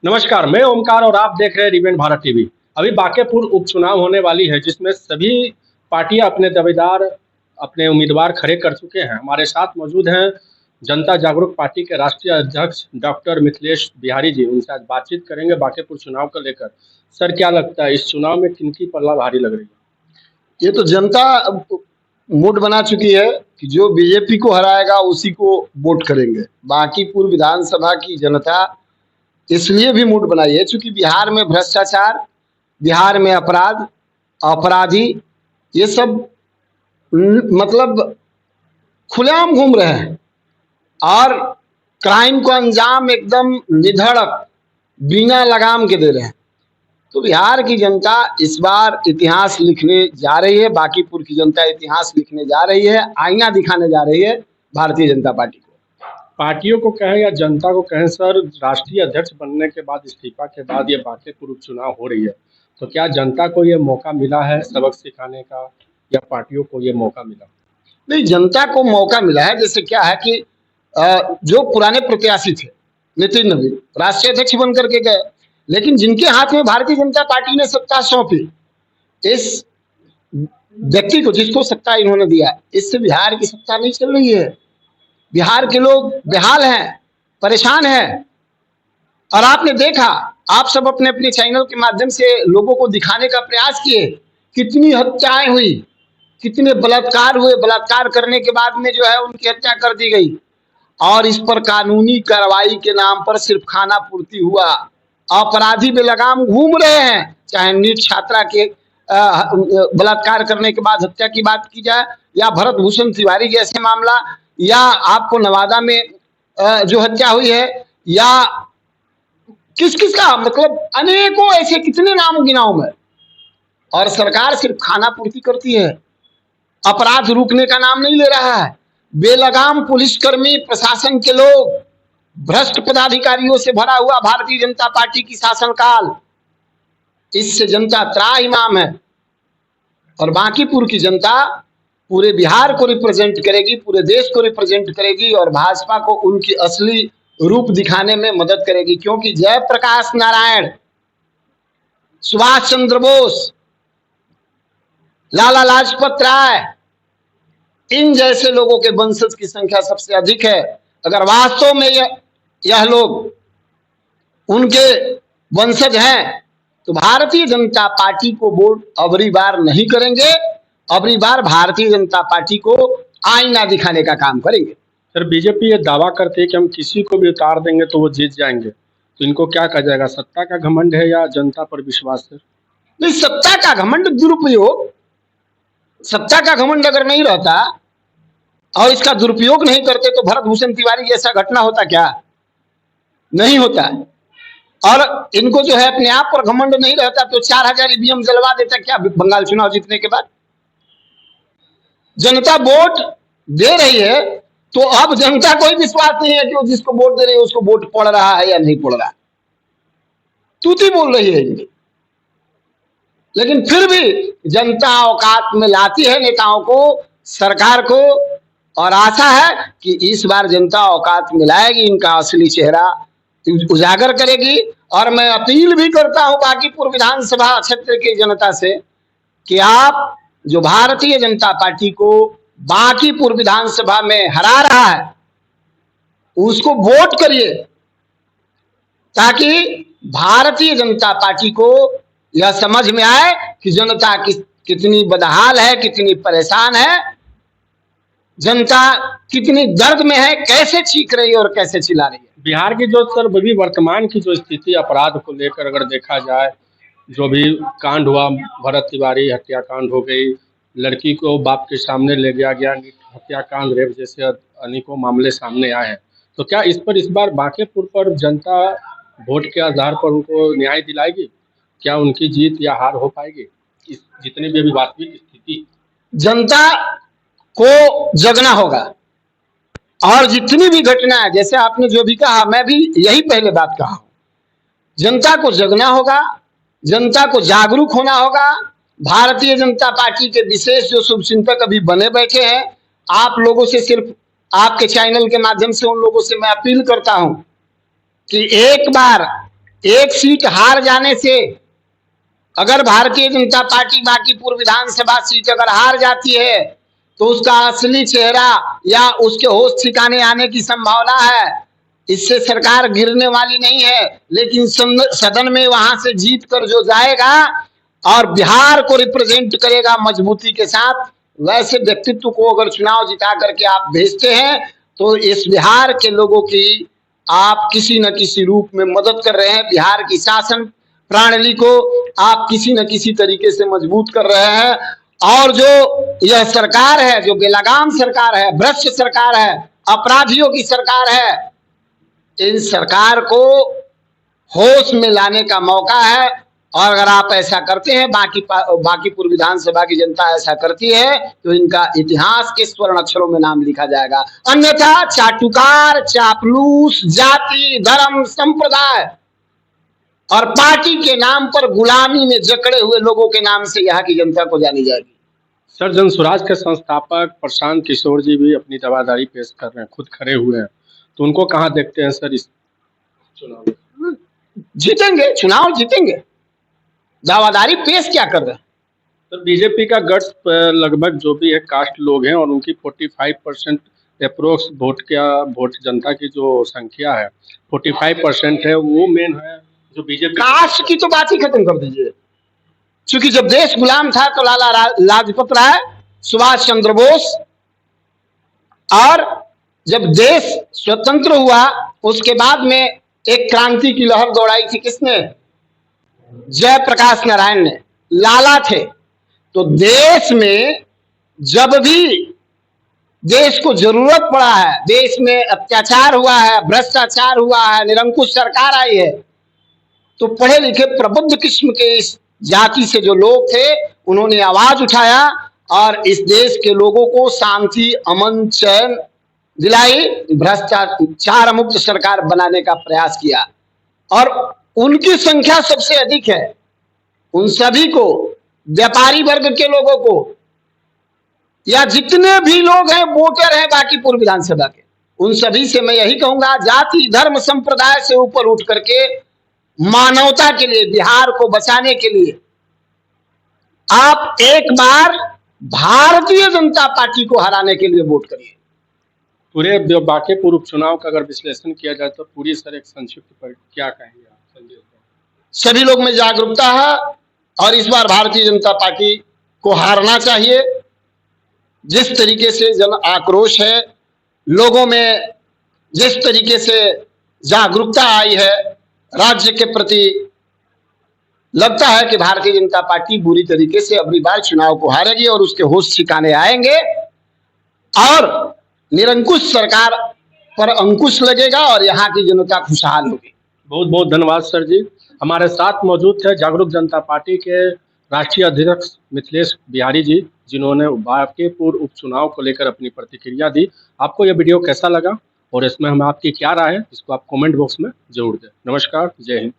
नमस्कार, मैं ओमकार और आप देख रहे हैं रिवेंट भारत टीवी। अभी बांकेपुर उपचुनाव होने वाली है, जिसमें सभी पार्टियां अपने उम्मीदवार खड़े कर चुके हैं। हमारे साथ मौजूद हैं जनता जागरूक पार्टी के राष्ट्रीय अध्यक्ष डॉक्टर मिथिलेश बिहारी जी। उनसे आज बातचीत करेंगे बांकेपुर चुनाव को लेकर। सर, क्या लगता है इस चुनाव में किनकी पल्ला भारी लग रही है? ये तो जनता मूड बना चुकी है कि जो बीजेपी को हराएगा उसी को वोट करेंगे। बांकीपुर विधानसभा की जनता इसलिए भी मूड बनाई है क्योंकि बिहार में भ्रष्टाचार, बिहार में अपराधी ये सब मतलब खुलेआम घूम रहे हैं और क्राइम को अंजाम एकदम निधड़क बिना लगाम के दे रहे हैं। तो बिहार की जनता इस बार इतिहास लिखने जा रही है। बांकीपुर की जनता इतिहास लिखने जा रही है, आईना दिखाने जा रही है भारतीय जनता पार्टी को। पार्टियों को कहें या जनता को कहें सर, राष्ट्रीय अध्यक्ष बनने के बाद, इस्तीफा के बाद ये बांकेपुर उपचुनाव हो रही है, तो क्या जनता को ये मौका मिला है सबक सिखाने का, या पार्टियों को ये मौका मिला? नहीं, जनता को मौका मिला है। जैसे क्या है कि जो पुराने प्रत्याशी थे, नितिन नवीन राष्ट्रीय अध्यक्ष बन करके गए, लेकिन जिनके हाथ में भारतीय जनता पार्टी ने सत्ता सौंपी, इस व्यक्ति को जिसको सत्ता इन्होंने दिया, इससे बिहार की सत्ता नहीं चल रही है। बिहार के लोग बेहाल हैं, परेशान हैं। और आपने देखा, आप सब अपने अपने चैनल के माध्यम से लोगों को दिखाने का प्रयास किए, कितनी हत्याएं हुई, कितने बलात्कार हुए। बलात्कार करने के बाद में जो है उनकी हत्या कर दी गई और इस पर कानूनी कार्रवाई के नाम पर सिर्फ खाना पूर्ति हुआ। अपराधी बेलगाम घूम रहे हैं, चाहे नीट छात्रा के बलात्कार करने के बाद हत्या की बात की जाए, या भरत भूषण तिवारी जैसे मामला, या आपको नवादा में जो हत्या हुई है, या किस किस का मतलब अनेकों ऐसे कितने नाम गिनाऊं मैं। और सरकार सिर्फ खाना पूर्ति करती है, अपराध रुकने का नाम नहीं ले रहा है। बेलगाम पुलिसकर्मी, प्रशासन के लोग, भ्रष्ट पदाधिकारियों से भरा हुआ भारतीय जनता पार्टी की शासनकाल, इससे जनता त्राहिमाम है। और बांकीपुर की जनता पूरे बिहार को रिप्रेजेंट करेगी, पूरे देश को रिप्रेजेंट करेगी और भाजपा को उनकी असली रूप दिखाने में मदद करेगी। क्योंकि जयप्रकाश नारायण, सुभाष चंद्र बोस, लाला लाजपत राय, इन जैसे लोगों के वंशज की संख्या सबसे अधिक है। अगर वास्तव में यह लोग उनके वंशज हैं तो भारतीय जनता पार्टी को वोट अबरी बार नहीं करेंगे। अबरी बार भारतीय जनता पार्टी को आईना दिखाने का काम करेंगे। सर, बीजेपी ये दावा करती है कि हम किसी को भी उतार देंगे तो वो जीत जाएंगे, तो इनको क्या कहा जाएगा? सत्ता का घमंड है या जनता पर विश्वास है? नहीं, सत्ता का घमंड दुरुपयोग। सत्ता का घमंड अगर नहीं रहता और इसका दुरुपयोग नहीं करते तो भरत भूषण तिवारी जैसा घटना होता क्या? नहीं होता। और इनको जो है अपने आप पर घमंड नहीं रहता तो 4000 ईवीएम जलवा देता क्या बंगाल चुनाव जीतने के बाद? जनता वोट दे रही है तो अब जनता को ही विश्वास नहीं है कि वो जिसको वोट दे रही है उसको वोट पड़ रहा है या नहीं पड़ रहा। तूती बोल रही है इनकी। लेकिन फिर भी जनता औकात में लाती है नेताओं को, सरकार को, और आशा है कि इस बार जनता औकात में लाएगी, इनका असली चेहरा उजागर करेगी। और मैं अपील भी करता हूं बांकीपुर विधानसभा क्षेत्र की जनता से कि आप जो भारतीय जनता पार्टी को बांकीपुर विधानसभा में हरा रहा है उसको वोट करिए, ताकि भारतीय जनता पार्टी को यह समझ में आए कि जनता कितनी बदहाल है, कितनी परेशान है, जनता कितनी दर्द में है, कैसे चीख रही है और कैसे चिल्ला रही है। बिहार की जो सर अभी वर्तमान की जो स्थिति अपराध को लेकर अगर देखा जाए, जो भी कांड हुआ, भरत तिवारी हत्याकांड हो गई, लड़की को बाप के सामने ले गया गया, हत्याकांड, रेप जैसे अनेकों मामले सामने आए हैं, तो क्या इस बार बांकेपुर पर जनता वोट के आधार पर उनको न्याय दिलाएगी? क्या उनकी जीत या हार हो पाएगी? इस जितनी भी अभी वास्तविक स्थिति, जनता को जगना होगा। और जितनी भी घटना है, जैसे आपने जो भी कहा, मैं भी यही पहले बात कहा हूं, जनता को जगना होगा, जनता को जागरूक होना होगा। भारतीय जनता पार्टी के विशेष जो शुभचिंतक अभी बने बैठे हैं, आप लोगों से, सिर्फ आपके चैनल के माध्यम से उन लोगों से मैं अपील करता हूं कि एक बार एक सीट हार जाने से, अगर भारतीय जनता पार्टी बांकीपुर विधानसभा सीट अगर हार जाती है तो उसका असली चेहरा या उसके होश ठिकाने आने की संभावना है। इससे सरकार गिरने वाली नहीं है, लेकिन सदन में वहां से जीत कर जो जाएगा और बिहार को रिप्रेजेंट करेगा मजबूती के साथ, वैसे व्यक्तित्व को अगर चुनाव जिता करके आप भेजते हैं तो इस बिहार के लोगों की आप किसी न किसी रूप में मदद कर रहे हैं। बिहार की शासन प्रणाली को आप किसी न किसी तरीके से मजबूत कर रहे हैं। और जो यह सरकार है, जो बेलगाम सरकार है, भ्रष्ट सरकार है, अपराधियों की सरकार है, इन सरकार को होश में लाने का मौका है। और अगर आप ऐसा करते हैं, बांकीपुर विधानसभा की जनता ऐसा करती है, तो इनका इतिहास के स्वर्ण अक्षरों में नाम लिखा जाएगा। अन्यथा चाटुकार, चापलूस, जाति, धर्म, संप्रदाय और पार्टी के नाम पर गुलामी में जकड़े हुए लोगों के नाम से यहाँ की जनता को जानी जाएगी। सर, जनसुराज के संस्थापक प्रशांत किशोर जी भी अपनी दावादारी पेश कर रहे हैं, खुद खड़े हुए हैं, तो उनको कहाँ देखते हैं सर इस चुनाव में? जीतेंगे, चुनाव जीतेंगे, दावादारी पेश क्या कर रहे हैं? सर, बीजेपी का गट्स लगभग जो भी है कास्ट लोग हैं और उनकी 45% अप्रोक्स वोट जनता की जो संख्या है 45% है, वो मेन है जो बीजेपी। कास्ट की तो बात ही खत्म कर दीजिए, क्योंकि जब देश गुलाम था तो लाला लाजपत राय, सुभाष चंद्र बोस, और जब देश स्वतंत्र हुआ उसके बाद में एक क्रांति की लहर दौड़ाई थी किसने? जयप्रकाश नारायण ने, लाला थे। तो देश में जब भी देश को जरूरत पड़ा है, देश में अत्याचार हुआ है, भ्रष्टाचार हुआ है, निरंकुश सरकार आई है, तो पढ़े लिखे प्रबुद्ध किस्म के इस जाति से जो लोग थे उन्होंने आवाज उठाया और इस देश के लोगों को शांति, अमन, चैन दिलाई, भ्रष्टाचार मुक्त सरकार बनाने का प्रयास किया। और उनकी संख्या सबसे अधिक है। उन सभी को, व्यापारी वर्ग के लोगों को, या जितने भी लोग हैं वोटर हैं बांकीपुर विधानसभा के, उन सभी से मैं यही कहूंगा, जाति, धर्म, संप्रदाय से ऊपर उठ करके मानवता के लिए, बिहार को बचाने के लिए आप एक बार भारतीय जनता पार्टी को हराने के लिए वोट करिए। पूरे बांकीपुर उपचुनाव का अगर विश्लेषण किया जाए तो पूरी सर एक संक्षिप्त पर क्या कहेंगे आप? सभी लोग में जागरूकता है और इस बार भारतीय जनता पार्टी को हारना चाहिए। जिस तरीके से जन आक्रोश है, लोगों में जिस तरीके से जागरूकता आई है राज्य के प्रति, लगता है कि भारतीय जनता पार्टी बुरी तरीके से अगली बार चुनाव को हारेगी और उसके होश ठिकाने आएंगे और निरंकुश सरकार पर अंकुश लगेगा और यहाँ की जनता खुशहाल होगी। बहुत बहुत धन्यवाद सर जी। हमारे साथ मौजूद थे जागरूक जनता पार्टी के राष्ट्रीय अध्यक्ष मिथिलेश बिहारी जी, जिन्होंने बांकीपुर उपचुनाव को लेकर अपनी प्रतिक्रिया दी। आपको यह वीडियो कैसा लगा और इसमें हम आपकी क्या राय है, इसको आप कमेंट बॉक्स में जरूर दें। नमस्कार, जय हिंद।